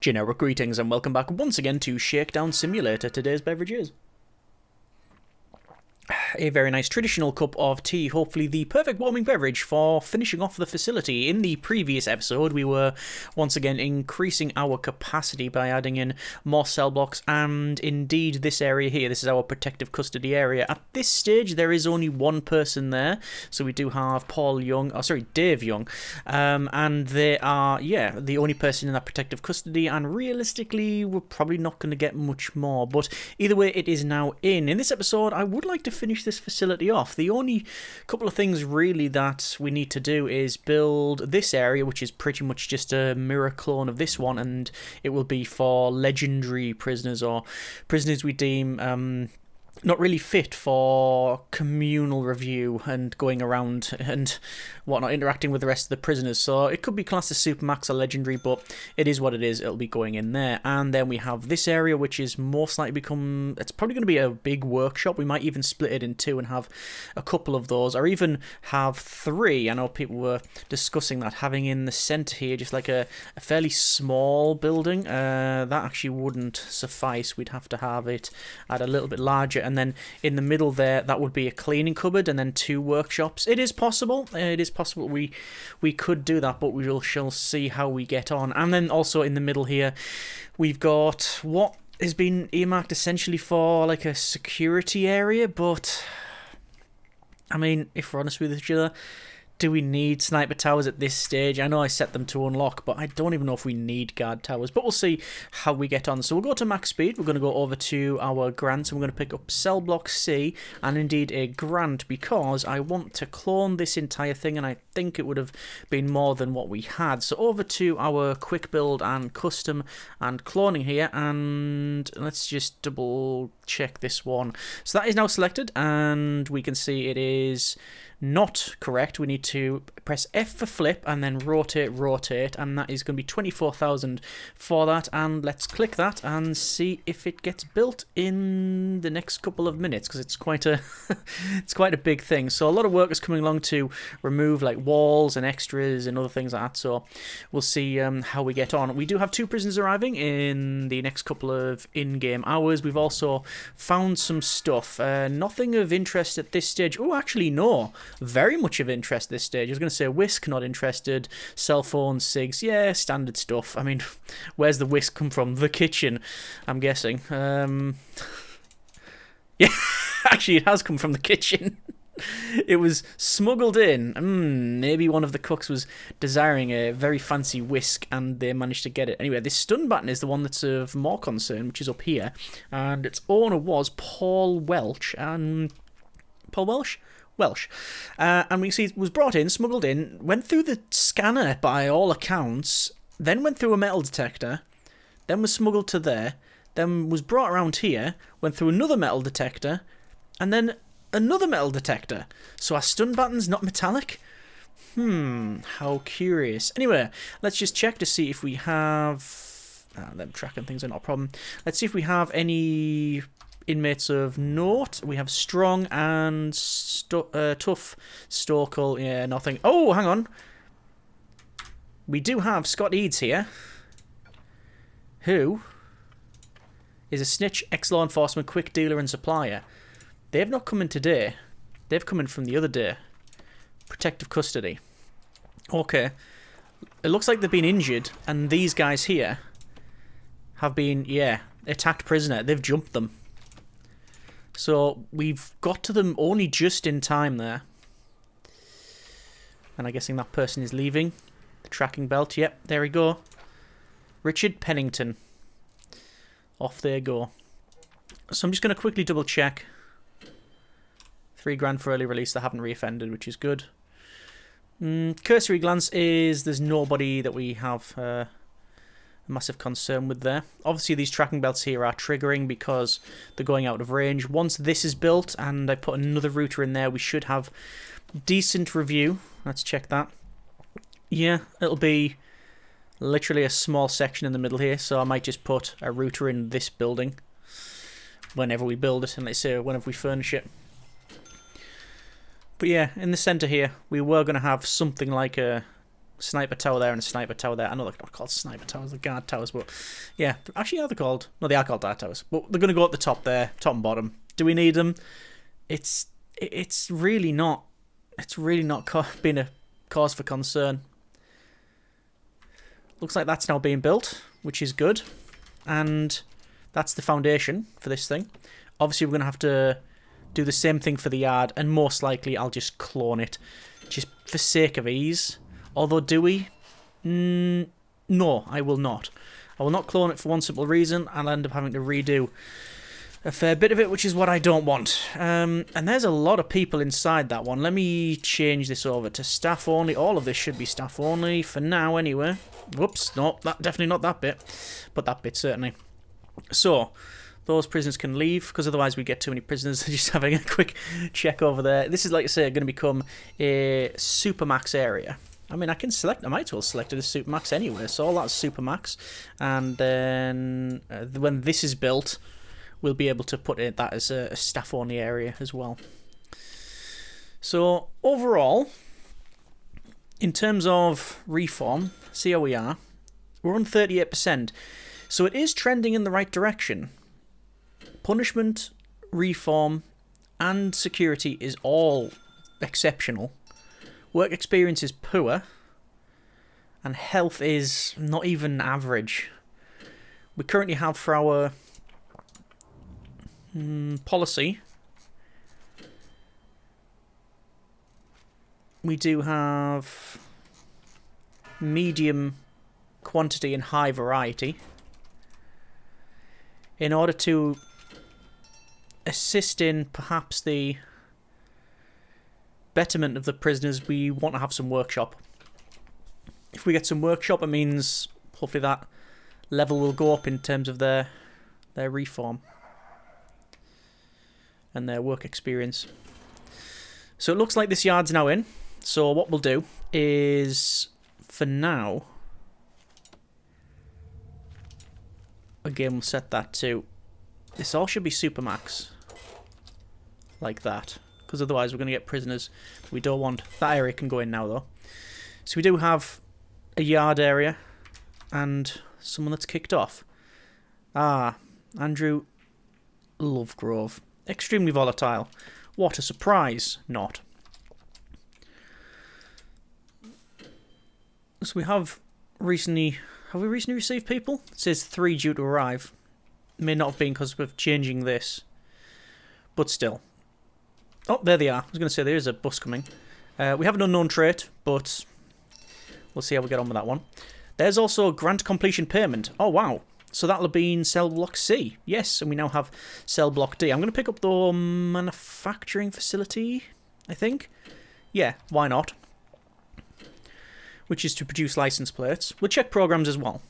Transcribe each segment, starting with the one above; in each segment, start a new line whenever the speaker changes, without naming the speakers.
Generic greetings and welcome back once again to Shakedown Simulator. Today's beverage is a very nice traditional cup of tea, hopefully the perfect warming beverage for finishing off the facility. In the previous episode, we were once again increasing our capacity by adding in more cell blocks, and indeed this area here, this is our protective custody area. At this stage, there is only one person there, so we do have Dave Young, and they are, the only person in that protective custody, and realistically, we're probably not going to get much more, but either way, it is now in. In this episode, I would like to finish this facility off. The only couple of things really that we need to do is build this area, which is pretty much just a mirror clone of this one, and it will be for legendary prisoners or prisoners we deem not really fit for communal review and going around and whatnot, interacting with the rest of the prisoners. So it could be classed as Supermax or Legendary, but it is what it is. It'll be going in there. And then we have this area, which is most likely it's probably going to be a big workshop. We might even split it in two and have a couple of those, or even have three. I know people were discussing that, having in the centre here just like a fairly small building. That actually wouldn't suffice. We'd have to have it at a little bit larger. And then in the middle there, that would be a cleaning cupboard and then two workshops. It is possible. It is possible we could do that, but shall see how we get on. And then also in the middle here, we've got what has been earmarked essentially for like a security area, but I mean, if we're honest with each other, do we need sniper towers at this stage? I know I set them to unlock, but I don't even know if we need guard towers. But we'll see how we get on. So we'll go to max speed. We're going to go over to our grants, and we're going to pick up cell block C and indeed a grant, because I want to clone this entire thing, and I think it would have been more than what we had. So over to our quick build and custom and cloning here, and let's just double check this one. So that is now selected, and we can see it is not correct. We need to press F for flip and then rotate, and that is going to be 24,000 for that. And let's click that and see if it gets built in the next couple of minutes, because it's quite a it's quite a big thing. So a lot of work is coming along to remove like walls and extras and other things like that. So we'll see how we get on. We do have two prisoners arriving in the next couple of in-game hours. We've also found some stuff. Nothing of interest at this stage. Oh, actually no. Very much of interest this stage. I was going to say whisk, not interested. Cell phones, cigs, yeah, standard stuff. I mean, where's the whisk come from? The kitchen, I'm guessing. Yeah, actually it has come from the kitchen. It was smuggled in. Maybe one of the cooks was desiring a very fancy whisk and they managed to get it. Anyway, this stun button is the one that's of more concern, which is up here. And its owner was Paul Welsh. And Paul Welsh? Welsh. And we can see it was brought in, smuggled in, went through the scanner by all accounts, then went through a metal detector, then was smuggled to there, then was brought around here, went through another metal detector, and then another metal detector. So our stun button's not metallic? How curious. Anyway, let's just check to see if we have... them tracking things are not a problem. Let's see if we have any inmates of note. We have strong and tough. Storkel, yeah, nothing. Oh, hang on. We do have Scott Eads here, who is a snitch, ex-law enforcement, quick dealer and supplier. They have not come in today. They've come in from the other day. Protective custody. Okay. It looks like they've been injured, and these guys here have been, attacked prisoner. They've jumped them. So we've got to them only just in time there. And I'm guessing that person is leaving. The tracking belt, yep, there we go. Richard Pennington. Off they go. So I'm just going to quickly double check. 3 grand for early release. They haven't reoffended, which is good. Cursory glance is there's nobody that we have a massive concern with there. Obviously these tracking belts here are triggering because they're going out of range. Once this is built and I put another router in there, we should have decent review. Let's check that. Yeah, it'll be literally a small section in the middle here, so I might just put a router in this building whenever we build it, and let's say whenever we furnish it. But yeah, in the centre here, we were going to have something like a Sniper tower there and a sniper tower there. I know they're not called sniper towers, they're guard towers, but yeah. Actually, are they called? No, they are called guard towers. But they're going to go at the top there, top and bottom. Do we need them? It's really not. It's really not been a cause for concern. Looks like that's now being built, which is good. And that's the foundation for this thing. Obviously, we're going to have to do the same thing for the yard, and most likely I'll just clone it, just for sake of ease. Although, do we? No, I will not. I will not clone it for one simple reason. I'll end up having to redo a fair bit of it, which is what I don't want. And there's a lot of people inside that one. Let me change this over to staff only. All of this should be staff only for now anyway. Whoops, no, definitely not that bit. But that bit, certainly. So, those prisoners can leave, because otherwise we get too many prisoners. Just having a quick check over there. This is, like I say, going to become a Supermax area. I mean, I might as well select it as Supermax anyway, so all that's Supermax. And then when this is built, we'll be able to put that as a staff-only area as well. So, overall, in terms of reform, see how we are. We're on 38%. So it is trending in the right direction. Punishment, reform, and security is all exceptional. Work experience is poor, and health is not even average. We currently have for our policy, we do have medium quantity and high variety. In order to assist in perhaps the betterment of the prisoners, we want to have some workshop. If we get some workshop, it means hopefully that level will go up in terms of their reform and their work experience. So it looks like this yard's now in. So what we'll do is, for now, again we'll set that to, this all should be Supermax, like that, because otherwise we're going to get prisoners we don't want. That area can go in now though. So we do have a yard area and someone that's kicked off. Andrew Lovegrove. Extremely volatile. What a surprise. Not. So we have we recently received people? It says 3 due to arrive. May not have been because we're changing this. But still. Oh, there they are. I was going to say there is a bus coming. We have an unknown trait, but we'll see how we get on with that one. There's also grant completion payment. Oh, wow. So that'll have been cell block C. Yes, and we now have cell block D. I'm going to pick up the manufacturing facility, I think. Yeah, why not? Which is to produce license plates. We'll check programs as well.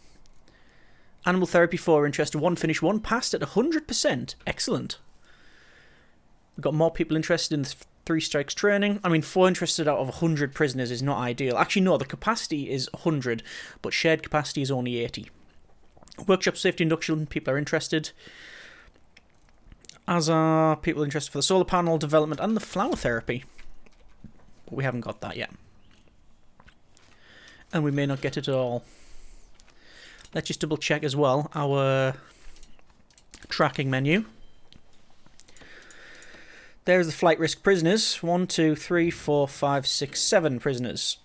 Animal therapy 4 interested. 1 finished, 1 passed at 100%. Excellent. We've got more people interested in the 3 strikes training. I mean, 4 interested out of 100 prisoners is not ideal. Actually, no, the capacity is 100, but shared capacity is only 80. Workshop safety induction, people are interested. As are people interested for the solar panel development and the flower therapy. But we haven't got that yet. And we may not get it at all. Let's just double check as well our tracking menu. There's the flight risk prisoners. 1, 2, 3, 4, 5, 6, 7 prisoners.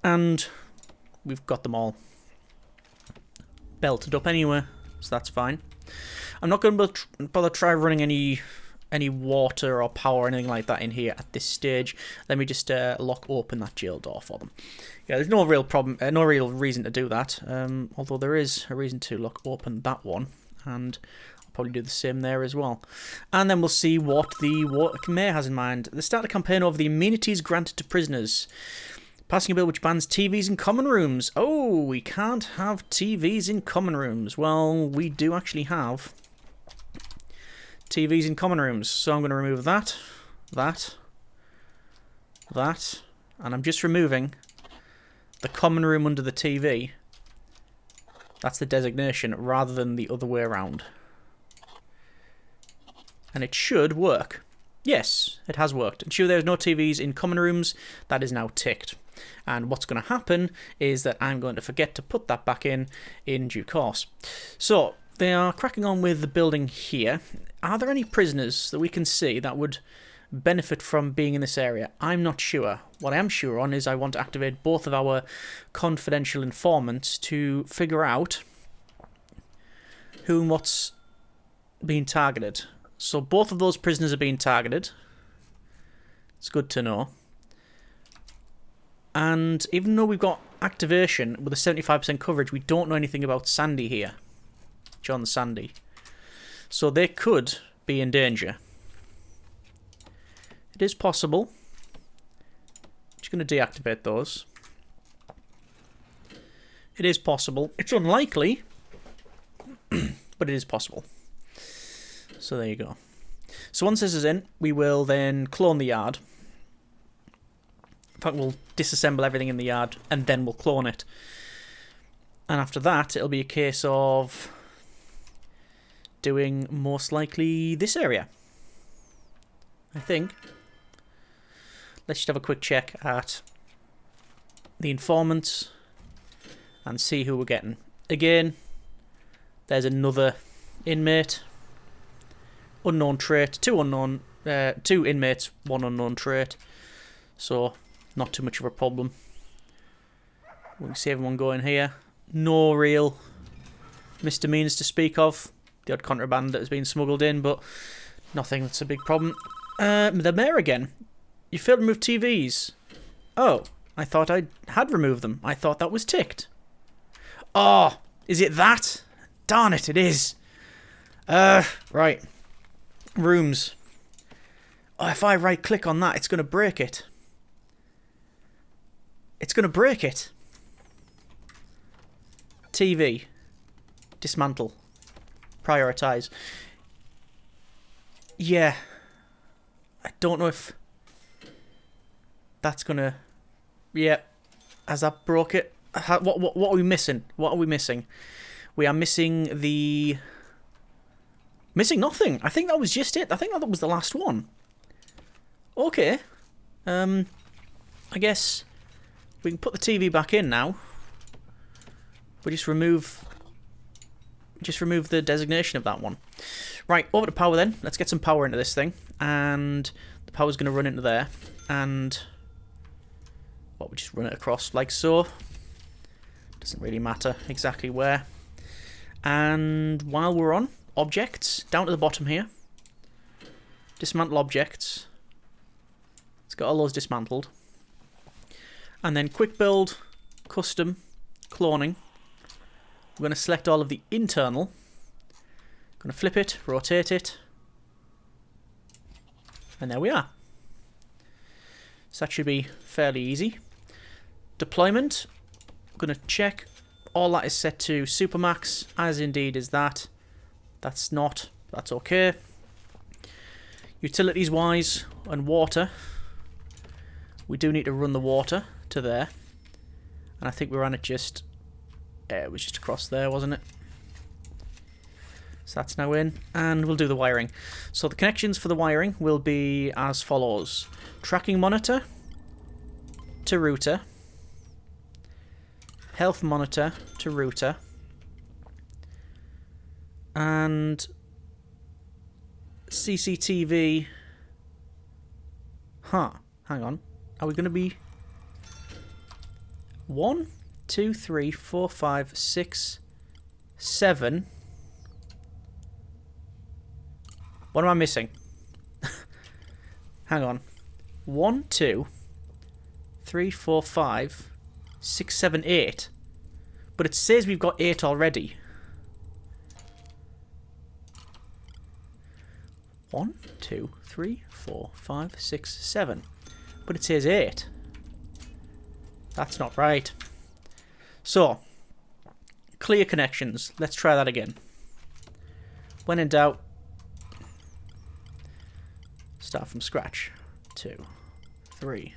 And we've got them all belted up anyway, so that's fine. I'm not going to bother try running any water or power or anything like that in here at this stage. Let me just lock open that jail door for them. Yeah, there's no real problem, no real reason to do that. Although there is a reason to lock open that one, and I'll probably do the same there as well. And then we'll see what the mayor has in mind. They start a campaign over the amenities granted to prisoners. Passing a bill which bans TVs in common rooms. Oh, we can't have TVs in common rooms. Well, we do actually have TVs in common rooms. So I'm going to remove that, and I'm just removing the common room under the TV. That's the designation, rather than the other way around. And it should work. Yes, it has worked. Ensure there is no TVs in common rooms. That is now ticked. And what's going to happen is that I'm going to forget to put that back in due course. So, they are cracking on with the building here. Are there any prisoners that we can see that would benefit from being in this area? I'm not sure. What I am sure on is I want to activate both of our confidential informants to figure out who and what's being targeted. So both of those prisoners are being targeted. It's good to know. And even though we've got activation with a 75% coverage, we don't know anything about Sandy here. John Sandy. So they could be in danger. It is possible. Just going to deactivate those. It is possible. It's unlikely, but it is possible. So there you go. So once this is in, we will then clone the yard. In fact, we'll disassemble everything in the yard, and then we'll clone it. And after that, it'll be a case of doing most likely this area, I think. Let's just have a quick check at the informants and see who we're getting. Again, there's another inmate. Unknown trait. Two inmates, one unknown trait. So, not too much of a problem. We can see everyone going here. No real misdemeanors to speak of. The odd contraband that has been smuggled in, but nothing that's a big problem. The mayor again. You failed to remove TVs. Oh, I thought I had removed them. I thought that was ticked. Oh, is it that? Darn it, it is. Right. Rooms. Oh, if I right click on that, it's going to break it. It's going to break it. TV. Dismantle. Prioritize. Yeah. I don't know if that's going to... Yeah. Has that broke it? What are we missing? What are we missing? We are missing the... Missing nothing. I think that was just it. I think that was the last one. Okay. I guess we can put the TV back in now. We just remove the designation of that one. Right, over to power then. Let's get some power into this thing. And the power's going to run into there. And well, we just run it across like so. Doesn't really matter exactly where. And while we're on objects, down to the bottom here. Dismantle objects. It's got all those dismantled. And then quick build, custom, cloning. We're going to select all of the internal. Going to flip it, rotate it. And there we are. So that should be fairly easy. Deployment. I'm going to check. All that is set to Supermax, as indeed is that. That's not. That's okay. Utilities wise and water. We do need to run the water to there. And I think we ran it just... it was just across there, wasn't it? So that's now in. And we'll do the wiring. So the connections for the wiring will be as follows. Tracking monitor to router. Health monitor to router. And CCTV. Huh. Hang on. Are we going to be 1, 2, 3, 4, 5, 6, 7? What am I missing? Hang on. 1, 2, 3, 4, 5, 6, 7, 8. But it says we've got 8 already. 1, 2, 3, 4, 5, 6, 7. But it says 8. That's not right. So, clear connections. Let's try that again. When in doubt, start from scratch. 2, 3,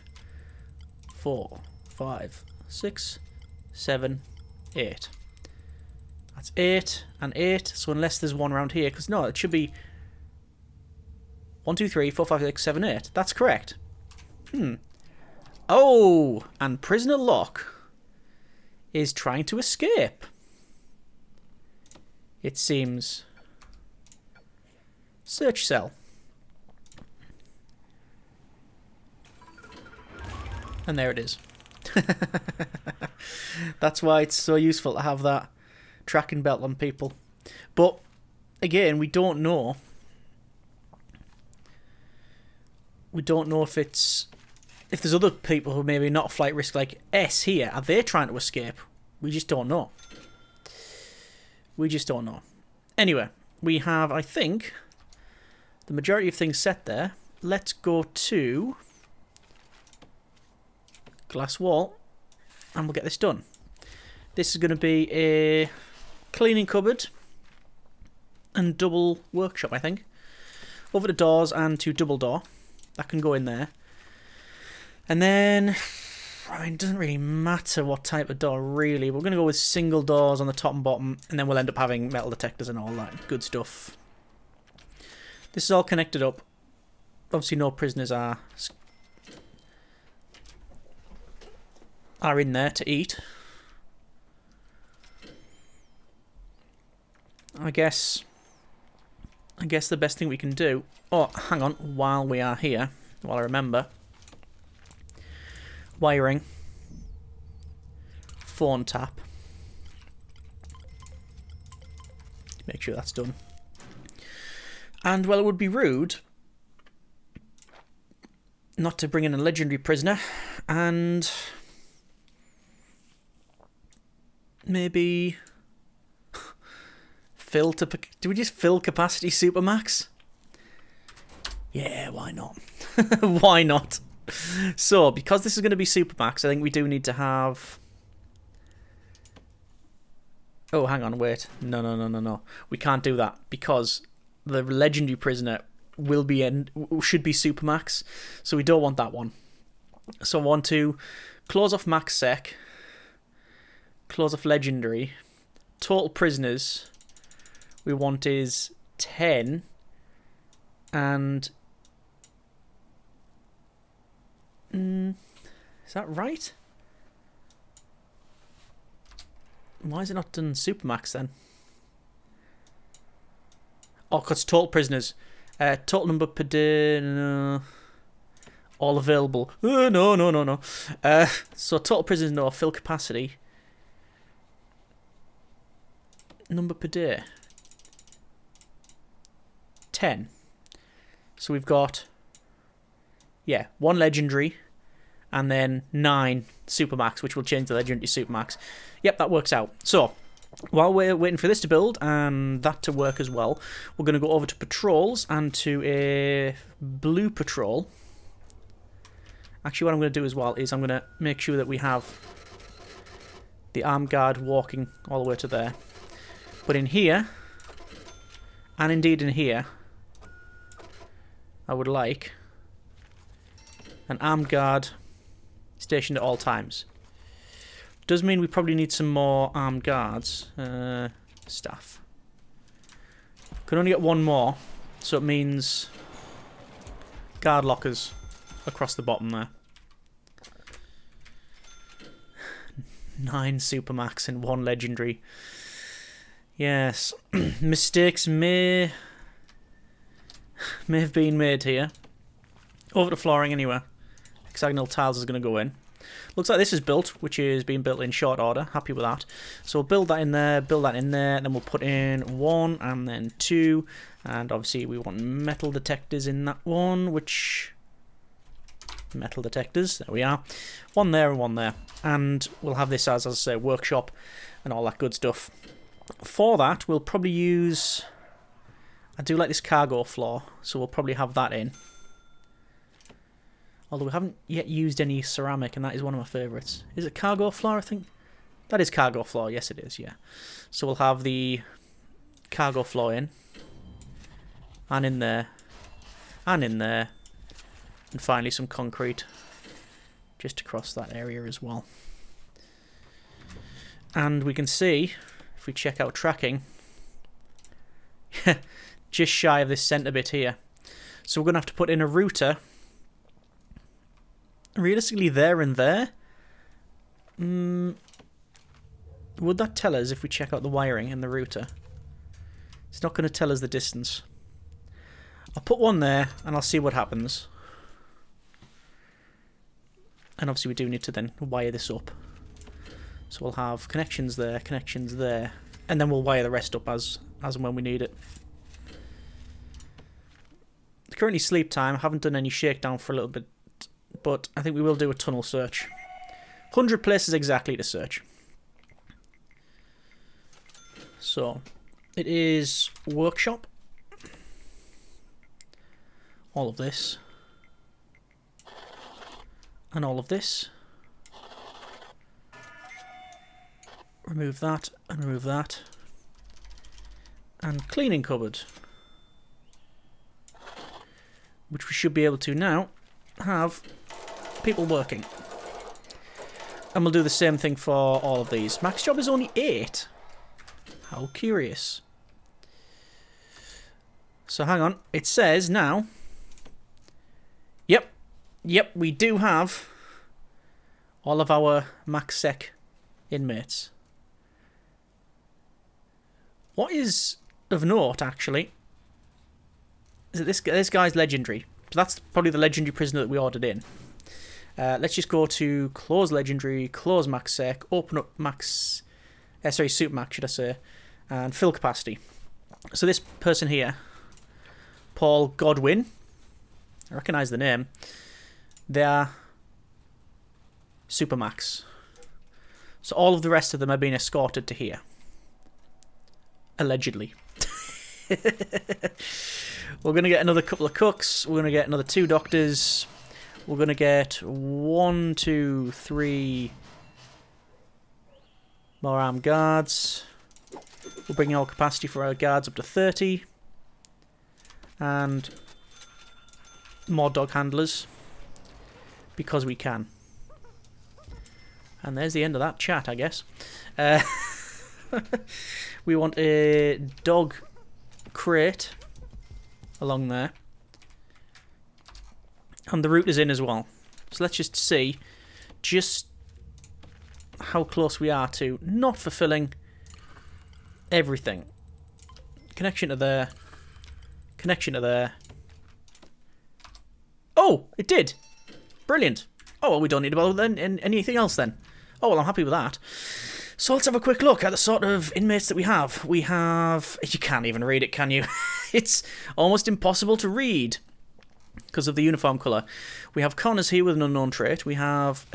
4, 5, 6, 7, 8. That's 8 and 8. So unless there's one around here, because no, it should be 1, 2, 3, 4, 5, 6, 7, 8. That's correct. Oh, and prisoner Locke is trying to escape. It seems. Search cell. And there it is. That's why it's so useful to have that tracking belt on people. But, again, we don't know. We don't know if it's... If there's other people who maybe not a flight risk like S here, are they trying to escape? We just don't know. We just don't know. Anyway, we have, I think, the majority of things set there. Let's go to glass wall, and we'll get this done. This is going to be a cleaning cupboard and double workshop, I think. Over the doors and to double door. That can go in there. And then, I mean, it doesn't really matter what type of door, really. We're going to go with single doors on the top and bottom, and then we'll end up having metal detectors and all that good stuff. This is all connected up. Obviously, no prisoners are in there to eat. I guess the best thing we can do... Oh, hang on, while we are here, while I remember... Wiring. Phone tap. Make sure that's done. And, well, it would be rude not to bring in a legendary prisoner and maybe fill to... Do we just fill capacity supermax? Yeah, why not? Why not? So, because this is going to be supermax, I think we do need to have... Oh, hang on, wait. No. We can't do that, because the legendary prisoner should be supermax, so we don't want that one. So I want to close off max sec, close off legendary, total prisoners we want is 10, and... is that right? Why is it not done supermax then? Oh, because total prisoners. Total number per day. No. All available. No. So total prisoners, no. Fill capacity. Number per day. 10. So we've got... Yeah, 1 legendary. And then 9 supermax, which will change the legendary to supermax. Yep, that works out. So, while we're waiting for this to build and that to work as well, we're going to go over to patrols and to a blue patrol. Actually, what I'm going to do as well is I'm going to make sure that we have the armed guard walking all the way to there. But in here, and indeed in here, I would like an armed guard stationed at all times. Does mean we probably need some more armed guards. Staff. Can only get 1 more, so it means guard lockers across the bottom there. 9 supermax and 1 legendary. Yes, mistakes may have been made here. Over the flooring anyway. Hexagonal tiles is going to go in. Looks like this is built, which is being built in short order. Happy with that. So we'll build that in there, then we'll put in 1 and then 2. And obviously we want metal detectors in that one, which... Metal detectors, there we are. 1 there and 1 there. And we'll have this as I say, workshop and all that good stuff. For that, we'll probably use... I do like this cargo floor, so we'll probably have that in. Although we haven't yet used any ceramic, and that is one of my favourites. Is it cargo floor, I think? That is cargo floor, yes it is, yeah. So we'll have the cargo floor in. And in there. And in there. And finally some concrete. Just across that area as well. And we can see, if we check out tracking, just shy of this centre bit here. So we're going to have to put in a router realistically there and there. Would that tell us if we check out the wiring and the router? It's not going to tell us the distance. I'll put one there and I'll see what happens. And obviously we do need to then wire this up. So we'll have connections there, and then we'll wire the rest up as and when we need it. It's currently sleep time. I haven't done any shakedown for a little bit, but I think we will do a tunnel search. 100 places exactly to search. So, it is workshop. All of this. And all of this. Remove that and remove that. And cleaning cupboard. Which we should be able to now have people working. And we'll do the same thing for all of these. Max job is only 8. How curious. So hang on. It says now. Yep, we do have all of our max sec inmates. What is of note, actually, is that this guy's legendary. So that's probably the legendary prisoner that we ordered in. Let's just go to close legendary, close max sec, open up max... super max, should I say, and fill capacity. So this person here, Paul Godwin, I recognise the name, they are Supermax. So all of the rest of them are being escorted to here. Allegedly. We're going to get another couple of cooks. We're going to get another 2 doctors. We're going to get 1, 2, 3 more armed guards. We're bringing our capacity for our guards up to 30. And more dog handlers. Because we can. And there's the end of that chat, I guess. We want a dog crate along there. And the route is in as well. So let's just see just how close we are to not fulfilling everything. Connection to there. Connection to there. Oh, it did. Brilliant. Oh, well, we don't need to bother anything else then. Oh, well, I'm happy with that. So let's have a quick look at the sort of inmates that we have. We have... You can't even read it, can you? It's almost impossible to read because of the uniform colour. We have Connors here with an unknown trait. We have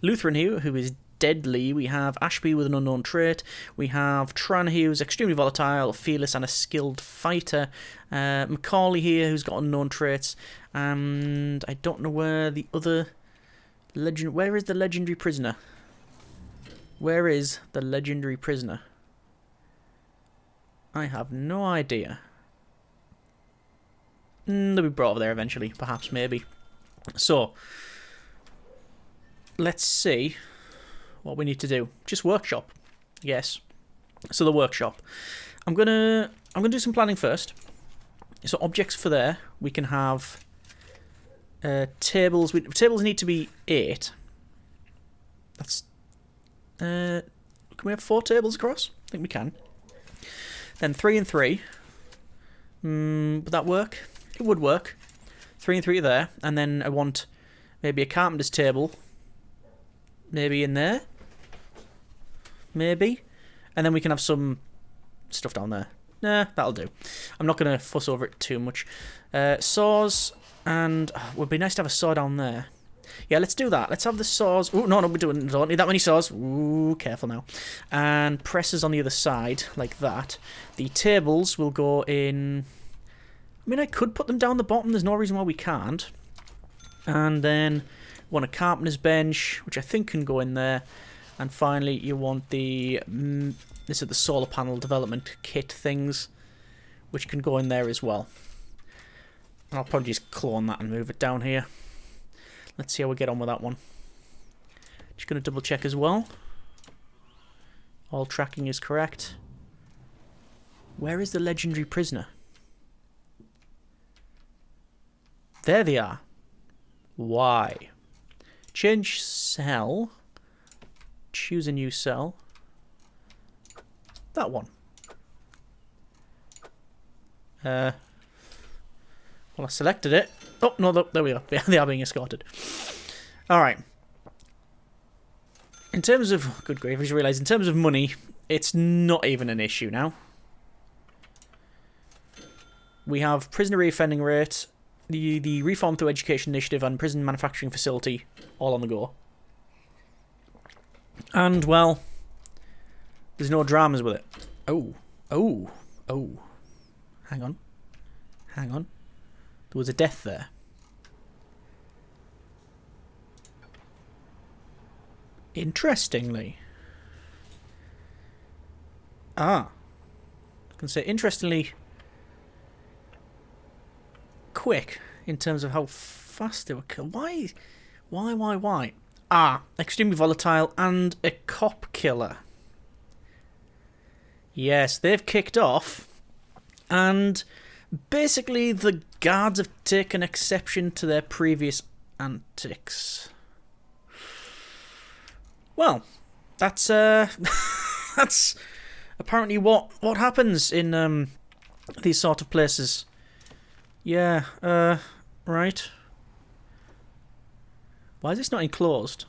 Lutheran here, who is deadly. We have Ashby with an unknown trait. We have Tran here, who's extremely volatile, fearless, and a skilled fighter. Macaulay here, who's got unknown traits. And I don't know where the other legend... Where is the legendary prisoner? Where is the legendary prisoner? I have no idea. They'll be brought over there eventually, perhaps, maybe. So, let's see what we need to do. Just workshop, yes. So the workshop. I'm gonna do some planning first. So objects for there, we can have tables. Tables need to be 8. That's can we have 4 tables across? I think we can. Then 3 and 3. Would that work? It would work. 3 and 3 there, and then I want maybe a carpenter's table. Maybe in there. Maybe. And then we can have some stuff down there. Nah, that'll do. I'm not going to fuss over it too much. Saws, and it would be nice to have a saw down there. Yeah, let's do that. Let's have the saws. Oh, no, we don't need that many saws. Ooh, careful now. And presses on the other side, like that. The tables will go in... I mean, I could put them down the bottom. There's no reason why we can't. And then you want a carpenter's bench, which I think can go in there. And finally, you want the... this is the solar panel development kit things, which can go in there as well. And I'll probably just clone that and move it down here. Let's see how we get on with that one. Just going to double check as well. All tracking is correct. Where is the legendary prisoner? There they are. Why? Change cell. Choose a new cell. That one. Well, I selected it. Oh, no, there we go. They are being escorted. Alright. In terms of... Good grief, I just realised. In terms of money, it's not even an issue now. We have prisoner reoffending rate, the Reform Through Education Initiative, and prison manufacturing facility all on the go. And, well, there's no dramas with it. Oh. Hang on. There was a death there. Interestingly. I can say interestingly quick in terms of how fast they were killed. Why? Extremely volatile and a cop killer. Yes, they've kicked off, and basically the guards have taken exception to their previous antics. Well, that's that's apparently what happens in these sort of places. Yeah, right. Why is this not enclosed?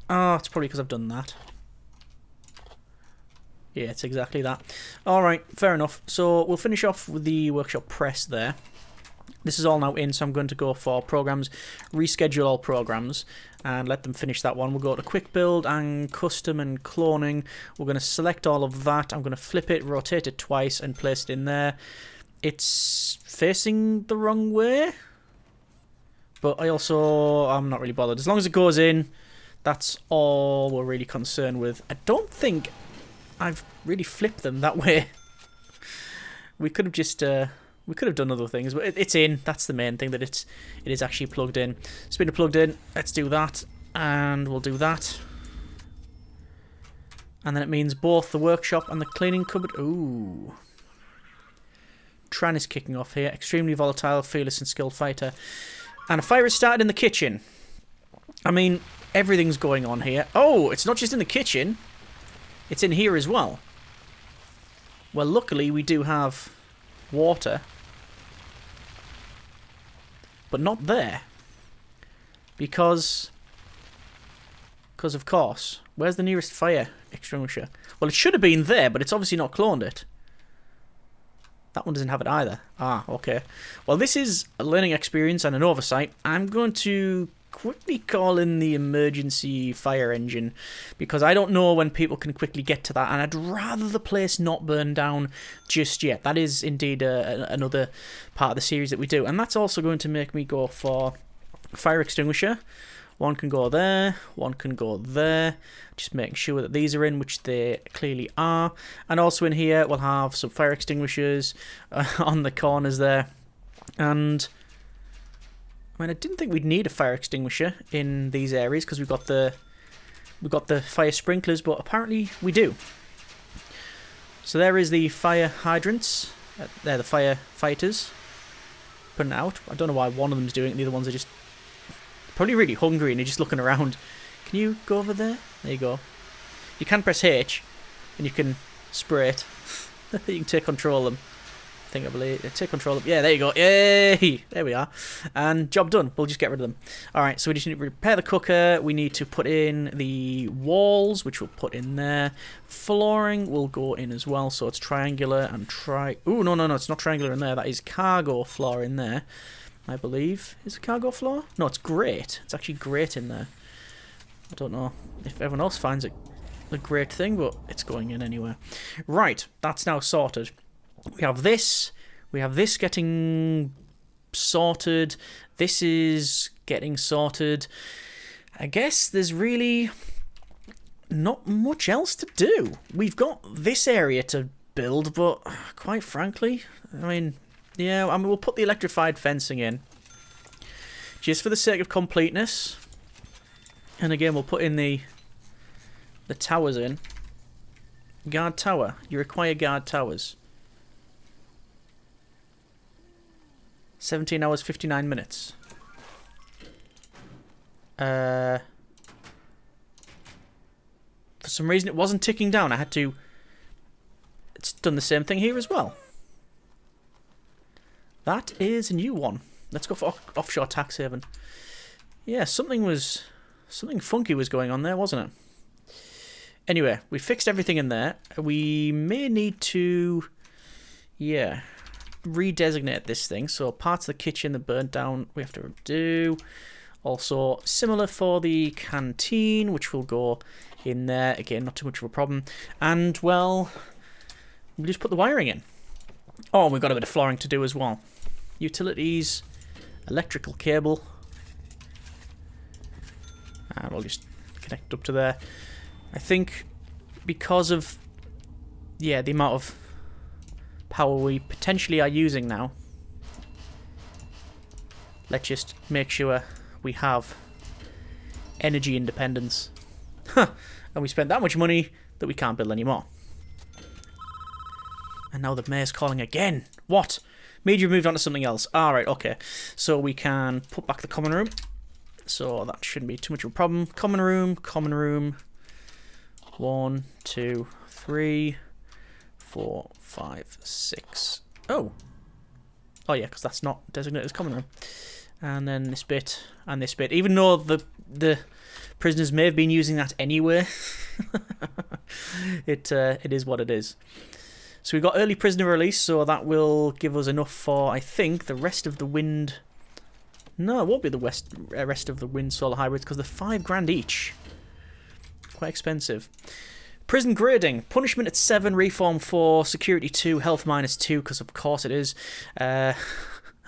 Oh, it's probably because I've done that. Yeah, it's exactly that. Alright, fair enough. So we'll finish off with the workshop press there. This is all now in, so I'm going to go for programs, reschedule all programs, and let them finish that one. We'll go to quick build and custom and cloning. We're going to select all of that. I'm going to flip it, rotate it twice, and place it in there. It's facing the wrong way, but I'm not really bothered. As long as it goes in, that's all we're really concerned with. I don't think I've really flipped them that way. We could have just... we could have done other things, but it's in. That's the main thing, that it is actually plugged in. Spinner plugged in. Let's do that, and we'll do that. And then it means both the workshop and the cleaning cupboard. Ooh. Tran is kicking off here. Extremely volatile, fearless and skilled fighter. And a fire has started in the kitchen. I mean, everything's going on here. Oh, it's not just in the kitchen. It's in here as well. Well, luckily we do have water. But not there. Because of course. Where's the nearest fire extinguisher? Well, it should have been there, but it's obviously not cloned it. That one doesn't have it either. Ah, okay. Well, this is a learning experience and an oversight. I'm going to quickly call in the emergency fire engine, because I don't know when people can quickly get to that, and I'd rather the place not burn down just yet. That is indeed another part of the series that we do, and that's also going to make me go for fire extinguisher. One can go there, one can go there, just making sure that these are in, which they clearly are. And also in here we'll have some fire extinguishers on the corners there. And I mean, I didn't think we'd need a fire extinguisher in these areas because we've got the fire sprinklers, but apparently we do. So there is the fire hydrants. They're the fire fighters putting it out. I don't know why one of them's doing it, the other ones are just probably really hungry and they're just looking around. Can you go over there? There you go. You can press H and you can spray it. You can take control of them. I believe. Take control of... Yeah, there you go. Yay! There we are. And job done. We'll just get rid of them. Alright, so we just need to repair the cooker. We need to put in the walls, which we'll put in there. Flooring will go in as well, so it's triangular and Ooh, no, it's not triangular in there. That is cargo floor in there, I believe. Is it cargo floor? No, it's grate. It's actually grate in there. I don't know if everyone else finds it a great thing, but it's going in anyway. Right, that's now sorted. We have this getting sorted, this is getting sorted. I guess there's really not much else to do. We've got this area to build, but quite frankly, I mean, yeah, we'll put the electrified fencing in just for the sake of completeness. And again, we'll put in the towers in. Guard tower. You require guard towers. 17 hours, 59 minutes. For some reason it wasn't ticking down. I had to... It's done the same thing here as well. That is a new one. Let's go for offshore tax haven. Yeah, something funky was going on there, wasn't it? Anyway, we fixed everything in there. We may need to... Yeah... redesignate this thing. So parts of the kitchen that burnt down we have to do. Also similar for the canteen, which will go in there. Again, not too much of a problem. And well, we'll just put the wiring in. Oh, and we've got a bit of flooring to do as well. Utilities, electrical cable, and we'll just connect up to there. I think because of the amount of power we potentially are using now, let's just make sure we have energy independence. Huh. And we spent that much money that we can't build anymore. And now the mayor's calling again. What? Media moved on to something else. Alright, okay. So we can put back the common room. So that shouldn't be too much of a problem. Common room, common room. 1, 2, 3, 4, 5, 6. Oh. Oh yeah, because that's not designated as common room. And then this bit and this bit. Even though the prisoners may have been using that anyway, it is what it is. So we've got early prisoner release, so that will give us enough for, I think, the rest of the wind. No, it won't be the rest of the wind solar hybrids because they're $5,000 each. Quite expensive. Prison grading. Punishment at 7, reform 4, security 2, health -2, because of course it is.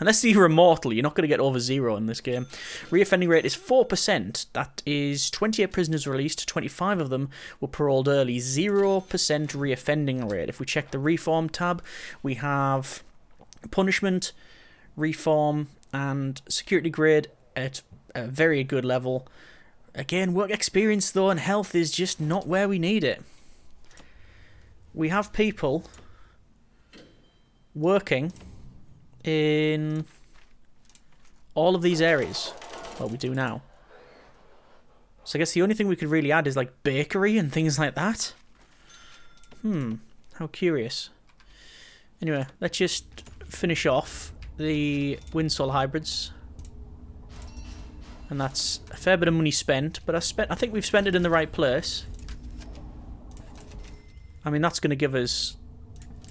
Unless you're immortal, you're not going to get over 0 in this game. Reoffending rate is 4%. That is 28 prisoners released, 25 of them were paroled early. 0% reoffending rate. If we check the reform tab, we have punishment, reform, and security grade at a very good level. Again, work experience though and health is just not where we need it. We have people working in all of these areas. Well, we do now. So I guess the only thing we could really add is like bakery and things like that. How curious. Anyway, let's just finish off the wind solar hybrids. And that's a fair bit of money spent, but I think we've spent it in the right place. I mean, that's going to give us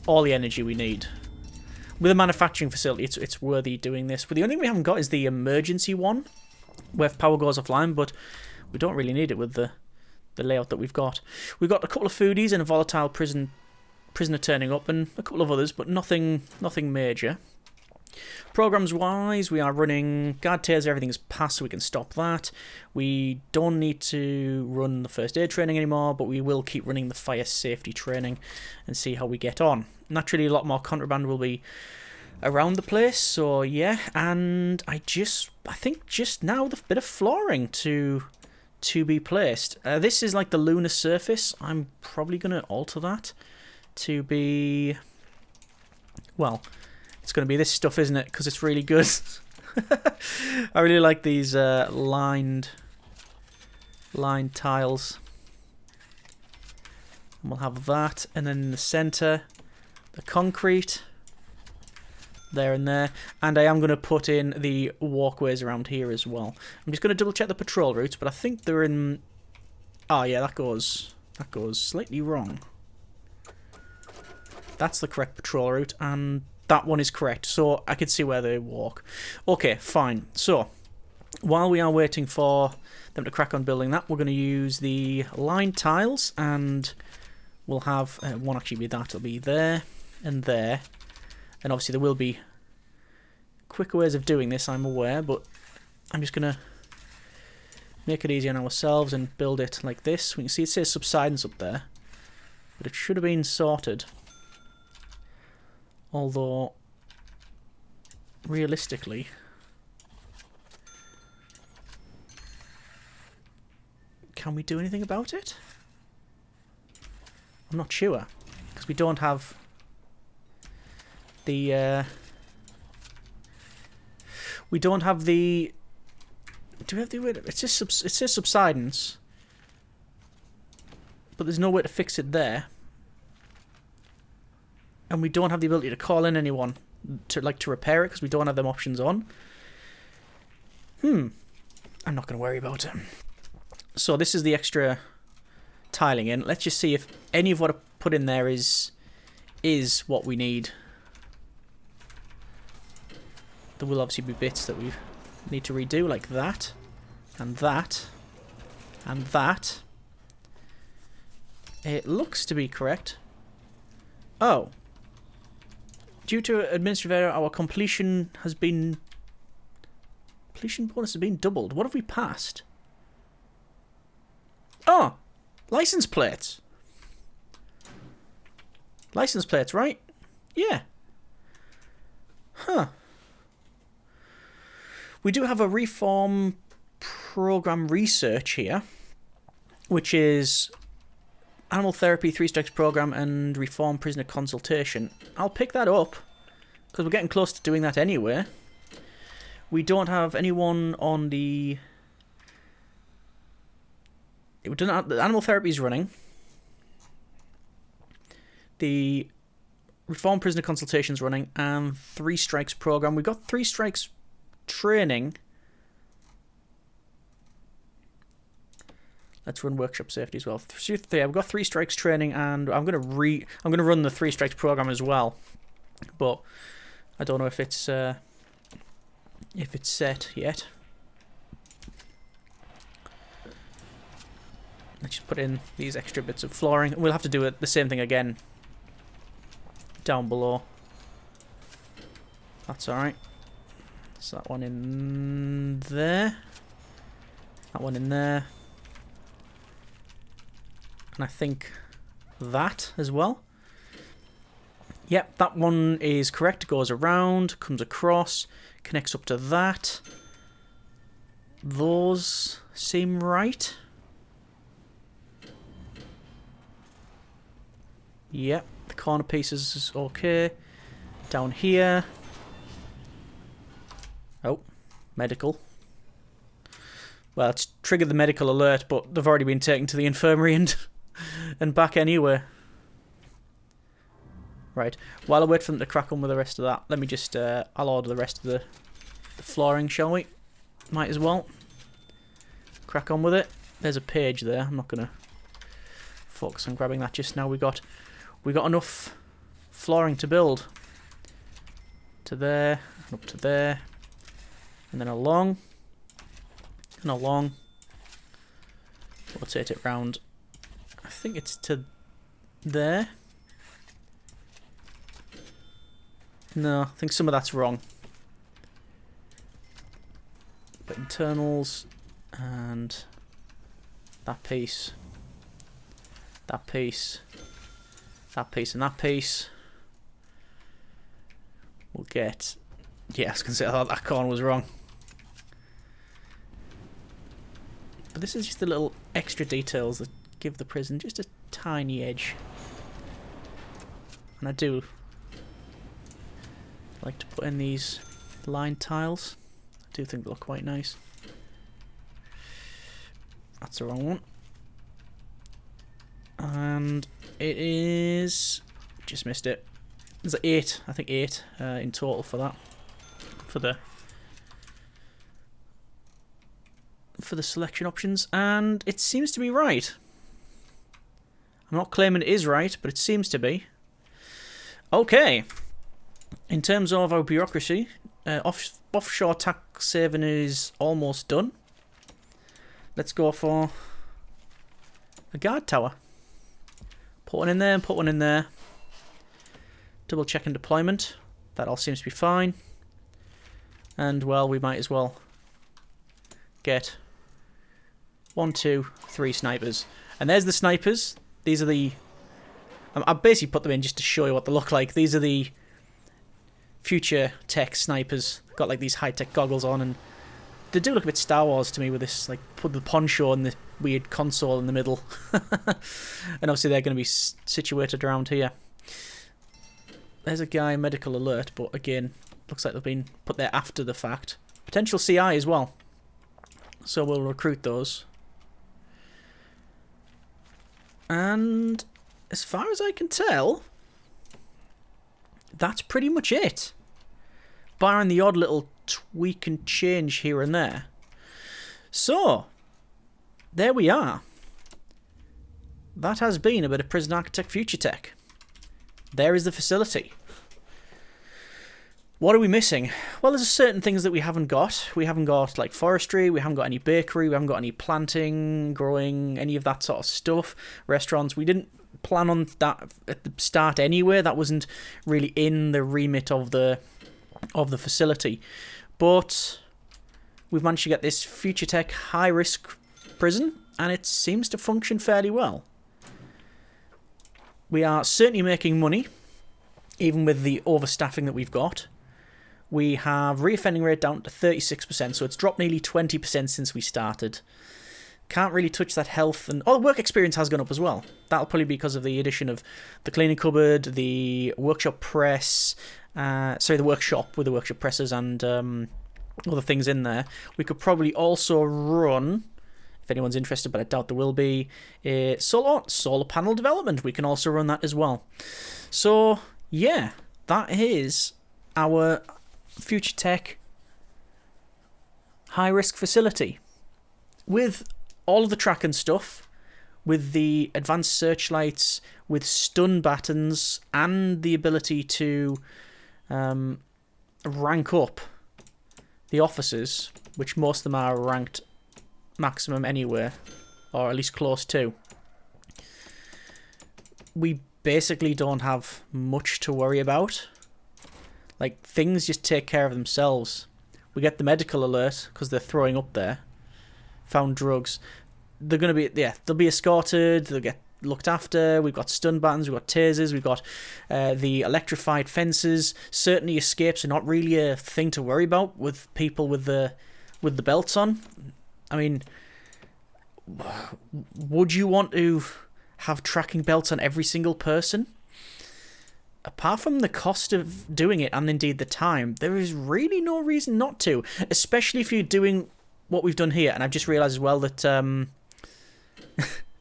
all the energy we need. With a manufacturing facility, it's worthy doing this. But the only thing we haven't got is the emergency one, where if power goes offline, but we don't really need it with the layout that we've got. We've got a couple of foodies and a volatile prisoner turning up, and a couple of others, but nothing major. Programs-wise, we are running guard taser, everything's passed, so we can stop that. We don't need to run the first aid training anymore, but we will keep running the fire safety training and see how we get on. Naturally, a lot more contraband will be around the place, so yeah. And I think just now the bit of flooring to be placed. This is like the lunar surface. I'm probably going to alter that to be, well, it's going to be this stuff, isn't it? Because it's really good. I really like these lined tiles. And we'll have that, and then in the centre, the concrete. There and there. And I am going to put in the walkways around here as well. I'm just going to double check the patrol routes, but I think they're in... Oh yeah, that goes slightly wrong. That's the correct patrol route, and that one is correct, so I could see where they walk. Okay, fine. So, while we are waiting for them to crack on building that, we're going to use the line tiles, and we'll have... won't actually be that, it'll be there and there. And obviously there will be quicker ways of doing this, I'm aware, but I'm just going to make it easy on ourselves and build it like this. We can see it says subsidence up there, but it should have been sorted. Although, realistically, can we do anything about it? I'm not sure, because we don't have the Do we have the way to... It says subsidence. But there's no way to fix it there. And we don't have the ability to call in anyone to repair it because we don't have them options on. I'm not going to worry about it. So this is the extra tiling in. Let's just see if any of what I put in there is what we need. There will obviously be bits that we need to redo, like that, and that, and that. It looks to be correct. Oh. Due to administrative error, our completion bonus has been doubled. What have we passed? Oh! License plates! License plates, right? Yeah. Huh. We do have a reform program research here, which is animal therapy, 3 strikes program, and reform prisoner consultation. I'll pick that up, because we're getting close to doing that anyway. We don't have anyone on the... The animal therapy is running. The reform prisoner consultation is running, and 3 strikes program. We've got 3 strikes training. Let's run workshop safety as well. Yeah, we've got 3 strikes training, and I'm gonna run the 3 strikes program as well. But I don't know if it's set yet. Let's just put in these extra bits of flooring. We'll have to do the same thing again down below. That's alright. So that one in there. That one in there. And I think that as well. Yep, that one is correct. It goes around, comes across, connects up to that. Those seem right. Yep, the corner pieces is okay. Down here. Oh, medical. Well, it's triggered the medical alert, but they've already been taken to the infirmary and back anyway. Right, while I wait for them to crack on with the rest of that, let me just, I'll order the rest of the flooring, shall we? Might as well. Crack on with it. There's a page there. I'm not going to focus on grabbing that just now. We got enough flooring to build. To there, and up to there, and then along, and along. Rotate it round. I think it's to there. No, I think some of that's wrong. But internals and that piece, that piece, that piece, and that piece. We'll get... Yeah, I was going to say I thought that corner was wrong. But this is just the little extra details that give the prison just a tiny edge. And I do like to put in these line tiles. I do think they look quite nice. That's the wrong one. And it is... Just missed it. There's 8, I think 8 in total for that. For the selection options. And it seems to be right. I'm not claiming it is right, but it seems to be. Okay. In terms of our bureaucracy, offshore tax saving is almost done. Let's go for a guard tower. Put one in there and put one in there. Double checking deployment. That all seems to be fine. And, well, we might as well get 1, 2, 3 snipers. And there's the snipers. These are the... I basically put them in just to show you what they look like. These are the future tech snipers. Got like these high-tech goggles on, and they do look a bit Star Wars to me with this, like, put the poncho and the weird console in the middle. And obviously they're going to be situated around here. There's a guy, medical alert, but again, looks like they've been put there after the fact. Potential CI as well. So we'll recruit those. And as far as I can tell, that's pretty much it. Barring the odd little tweak and change here and there. So, there we are. That has been a bit of Prison Architect Future Tech. There is the facility. What are we missing? Well, there's certain things that we haven't got. We haven't got, like, forestry, we haven't got any bakery, we haven't got any planting, growing, any of that sort of stuff. Restaurants, we didn't plan on that at the start anyway. That wasn't really in the remit of the facility. But we've managed to get this Future Tech high-risk prison, and it seems to function fairly well. We are certainly making money, even with the overstaffing that we've got. We have reoffending rate down to 36%, so it's dropped nearly 20% since we started. Can't really touch that health, and the work experience has gone up as well. That'll probably be because of the addition of the cleaning cupboard, the workshop press, the workshop with the workshop presses and other things in there. We could probably also run, if anyone's interested, but I doubt there will be, solar panel development. We can also run that as well. So yeah, that is our Future Tech high-risk facility. With all of the tracking stuff, with the advanced searchlights, with stun battens, and the ability to rank up the officers, which most of them are ranked maximum anywhere, or at least close to. We basically don't have much to worry about. Like, things just take care of themselves. We get the medical alert because they're throwing up there. Found drugs. They're going to be, they'll be escorted, they'll get looked after. We've got stun buttons, we've got tasers, we've got the electrified fences. Certainly escapes are not really a thing to worry about with people with the belts on. I mean, would you want to have tracking belts on every single person? Apart from the cost of doing it and indeed the time, there is really no reason not to, especially if you're doing what we've done here. And I've just realised as well that,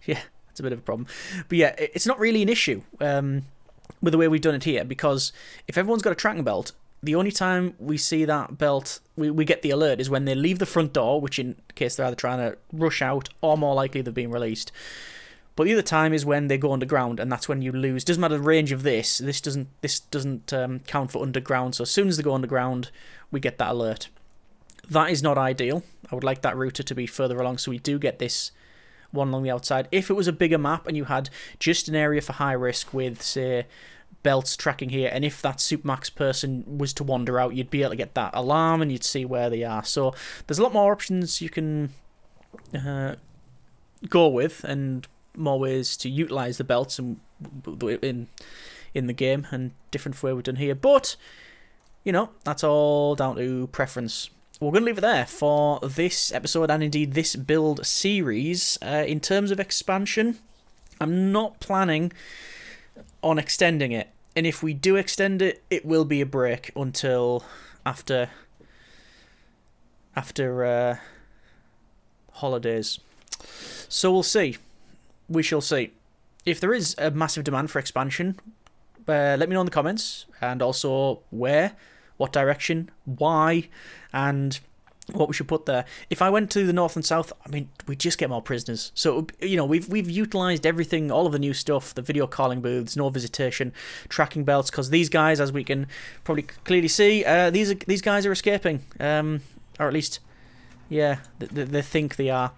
yeah, that's a bit of a problem. But yeah, it's not really an issue with the way we've done it here, because if everyone's got a tracking belt, the only time we see that belt, we get the alert, is when they leave the front door, which in case they're either trying to rush out or more likely they're being released. But the other time is when they go underground, and that's when you lose. Doesn't matter the range of this. This doesn't count for underground. So as soon as they go underground, we get that alert. That is not ideal. I would like that router to be further along, so we do get this one along the outside. If it was a bigger map and you had just an area for high risk with, say, belts tracking here, and if that Supermax person was to wander out, you'd be able to get that alarm and you'd see where they are. So there's a lot more options you can go with, and more ways to utilise the belts in the game, and different for where we've done here. But, you know, that's all down to preference. We're going to leave it there for this episode and indeed this build series. In terms of expansion, I'm not planning on extending it. And if we do extend it, it will be a break until after holidays. So we'll see. We shall see. If there is a massive demand for expansion, let me know in the comments, and also where, what direction, why, and what we should put there. If I went to the north and south, I mean, we'd just get more prisoners. So, you know, we've utilised everything, all of the new stuff, the video calling booths, no visitation, tracking belts, because these guys, as we can probably clearly see, these guys are escaping, or at least, yeah, they think they are.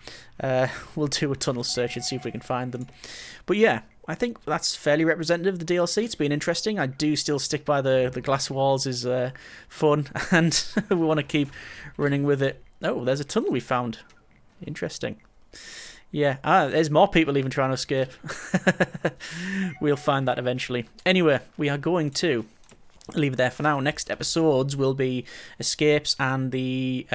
We'll do a tunnel search and see if we can find them. But yeah, I think that's fairly representative of the DLC. It's been interesting. I do still stick by the glass walls is fun, and we want to keep running with it. Oh, there's a tunnel we found. Interesting. Yeah, there's more people even trying to escape. We'll find that eventually. Anyway, we are going to leave it there for now. Next episodes will be escapes and the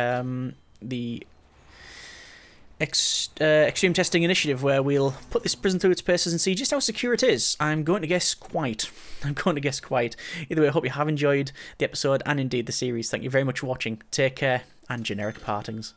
extreme testing initiative, where we'll put this prison through its paces and see just how secure it is. I'm going to guess quite. Either way, I hope you have enjoyed the episode and indeed the series. Thank you very much for watching. Take care, and generic partings.